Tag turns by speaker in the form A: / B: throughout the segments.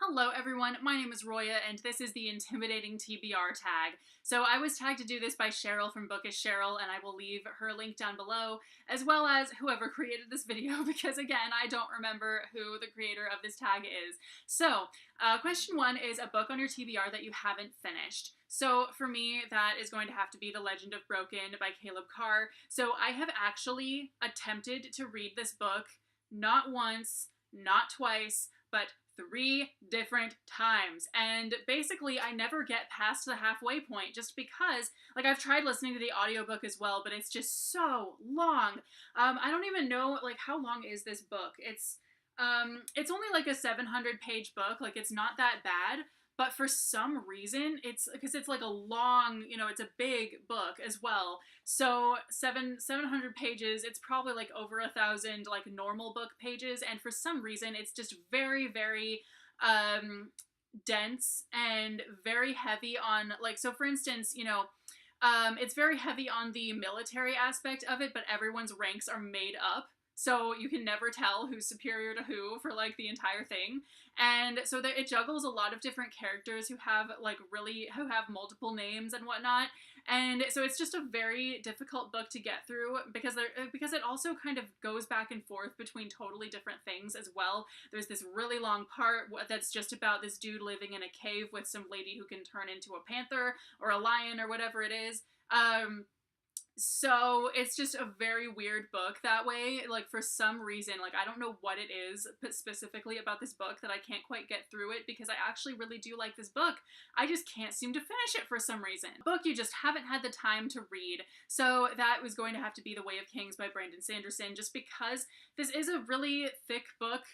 A: Hello everyone, my name is Roya and this is the intimidating TBR tag. So I was tagged to do this by Cheryl from Bookish Cheryl, and I will leave her link down below, as well as whoever created this video, because again, I don't remember who the creator of this tag is. So, question one is a book on your TBR that you haven't finished. So for me, that is going to have to be The Legend of Broken by Caleb Carr. So I have actually attempted to read this book not once, not twice, but 3 different times, and basically I never get past the halfway point just because, like, I've tried listening to the audiobook as well, but it's just so long. I don't even know, like, how long is this book? It's only like a 700 page book, like it's not that bad, but for some reason it's because it's like a long, it's a big book as well. So 700 pages, it's probably like over 1,000 like normal book pages, and for some reason it's just very, very dense and very heavy on, like, so for instance, it's very heavy on the military aspect of it, but everyone's ranks are made up. So you can never tell who's superior to who for like the entire thing. And so it juggles a lot of different characters who have multiple names and whatnot. And so it's just a very difficult book to get through because it also kind of goes back and forth between totally different things as well. There's this really long part that's just about this dude living in a cave with some lady who can turn into a panther or a lion or whatever it is. So it's just a very weird book that way. Like, for some reason, like, I don't know what it is specifically about this book that I can't quite get through it, because I actually really do like this book. I just can't seem to finish it for some reason. A book you just haven't had the time to read. So that was going to have to be The Way of Kings by Brandon Sanderson, just because this is a really thick book.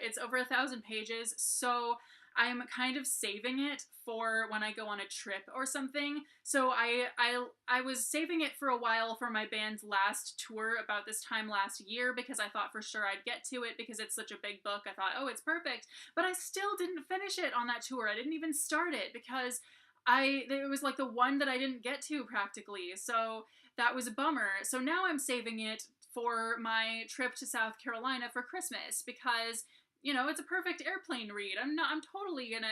A: It's over 1,000 pages, so I'm kind of saving it for when I go on a trip or something. So I was saving it for a while for my band's last tour about this time last year, because I thought for sure I'd get to it because it's such a big book. I thought, oh, it's perfect. But I still didn't finish it on that tour. I didn't even start it because it was like the one that I didn't get to practically. So that was a bummer. So now I'm saving it for my trip to South Carolina for Christmas, because it's a perfect airplane read.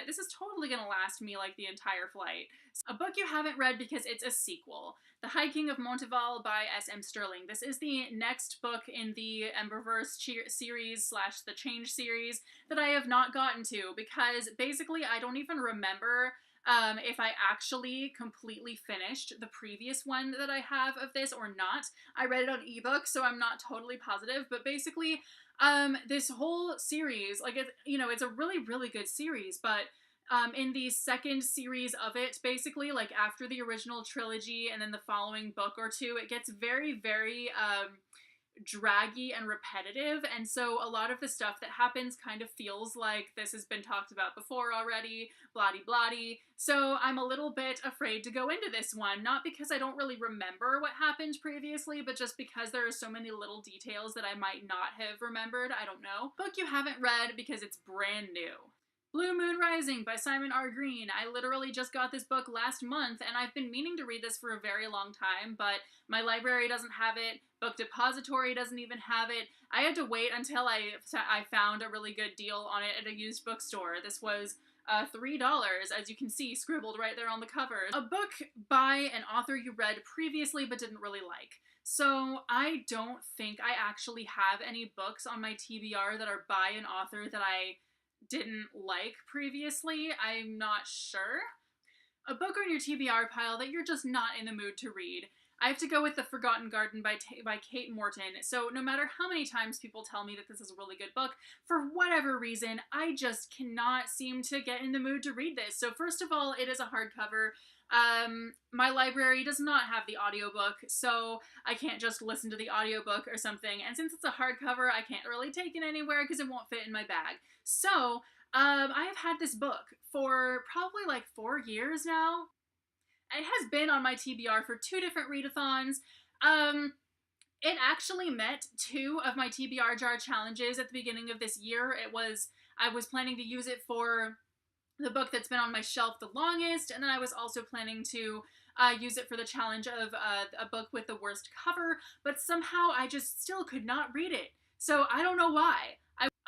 A: This is totally gonna last me like the entire flight. A book you haven't read because it's a sequel. The Hiking of Montevallo by S.M. Sterling. This is the next book in the Emberverse series / the Change series that I have not gotten to, because basically I don't even remember if I actually completely finished the previous one that I have of this or not. I read it on ebook, so I'm not totally positive, but basically this whole series, like, it's a really, really good series, but in the second series of it, basically, like, after the original trilogy and then the following book or two, it gets very, very draggy and repetitive, and so a lot of the stuff that happens kind of feels like this has been talked about before already, blah-de-blah-de. So I'm a little bit afraid to go into this one, not because I don't really remember what happened previously, but just because there are so many little details that I might not have remembered. I don't know. Book you haven't read because it's brand new. Blue Moon Rising by Simon R. Green. I literally just got this book last month, and I've been meaning to read this for a very long time, but my library doesn't have it, Book Depository doesn't even have it. I had to wait until I found a really good deal on it at a used bookstore. This was $3, as you can see, scribbled right there on the cover. A book by an author you read previously but didn't really like. So I don't think I actually have any books on my TBR that are by an author that I didn't like previously. I'm not sure. A book on your TBR pile that you're just not in the mood to read. I have to go with The Forgotten Garden by Kate Morton. So no matter how many times people tell me that this is a really good book, for whatever reason, I just cannot seem to get in the mood to read this. So first of all, it is a hardcover. My library does not have the audiobook, so I can't just listen to the audiobook or something. And since it's a hardcover, I can't really take it anywhere because it won't fit in my bag. So, I have had this book for probably like 4 years now. It has been on my TBR for 2 different readathons. It actually met 2 of my TBR jar challenges at the beginning of this year. I was planning to use it for the book that's been on my shelf the longest, and then I was also planning to use it for the challenge of a book with the worst cover, but somehow I just still could not read it. So I don't know why.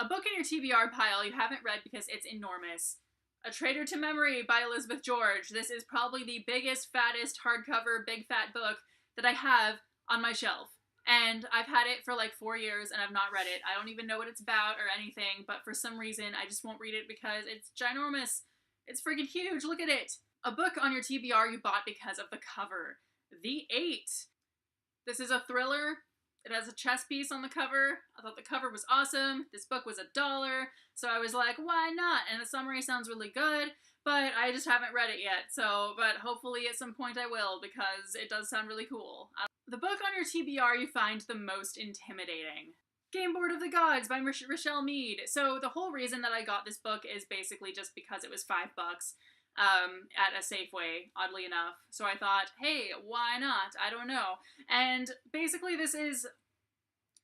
A: A book in your TBR pile you haven't read because it's enormous. A Traitor to Memory by Elizabeth George. This is probably the biggest, fattest, hardcover, big fat book that I have on my shelf. And I've had it for like 4 years and I've not read it. I don't even know what it's about or anything, but for some reason I just won't read it because it's ginormous. It's freaking huge. Look at it. A book on your TBR you bought because of the cover. The Eight. This is a thriller. It has a chess piece on the cover. I thought the cover was awesome. This book was $1, so I was like, why not? And the summary sounds really good, but I just haven't read it yet. But hopefully at some point I will, because it does sound really cool. The book on your TBR you find the most intimidating. Game Board of the Gods by Rochelle Mead. So the whole reason that I got this book is basically just because it was $5 at a Safeway, oddly enough. So I thought, hey, why not? I don't know. And basically this is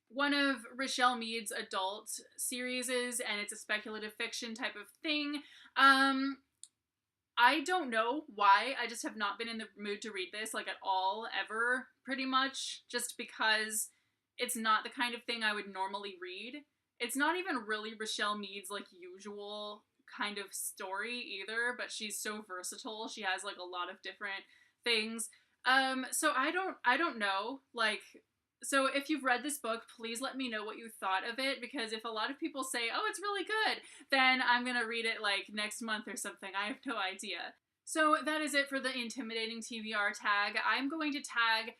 A: one of Rochelle Mead's adult series, and it's a speculative fiction type of thing. I don't know why. I just have not been in the mood to read this, like, at all, ever, pretty much, just because it's not the kind of thing I would normally read. It's not even really Rochelle Mead's, like, usual kind of story either, but she's so versatile. She has, like, a lot of different things. So I don't know, like, so if you've read this book, please let me know what you thought of it, because if a lot of people say, oh, it's really good, then I'm gonna read it, like, next month or something. I have no idea. So that is it for the intimidating TBR tag. I'm going to tag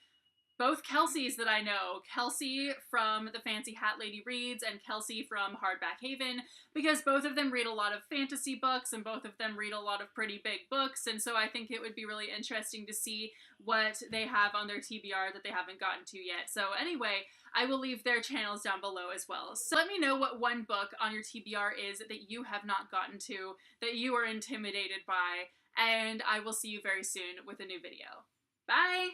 A: both Kelseys that I know, Kelsey from the Fancy Hat Lady Reads and Kelsey from Hardback Haven, because both of them read a lot of fantasy books and both of them read a lot of pretty big books, and so I think it would be really interesting to see what they have on their TBR that they haven't gotten to yet. So anyway, I will leave their channels down below as well. So let me know what one book on your TBR is that you have not gotten to, that you are intimidated by, and I will see you very soon with a new video. Bye!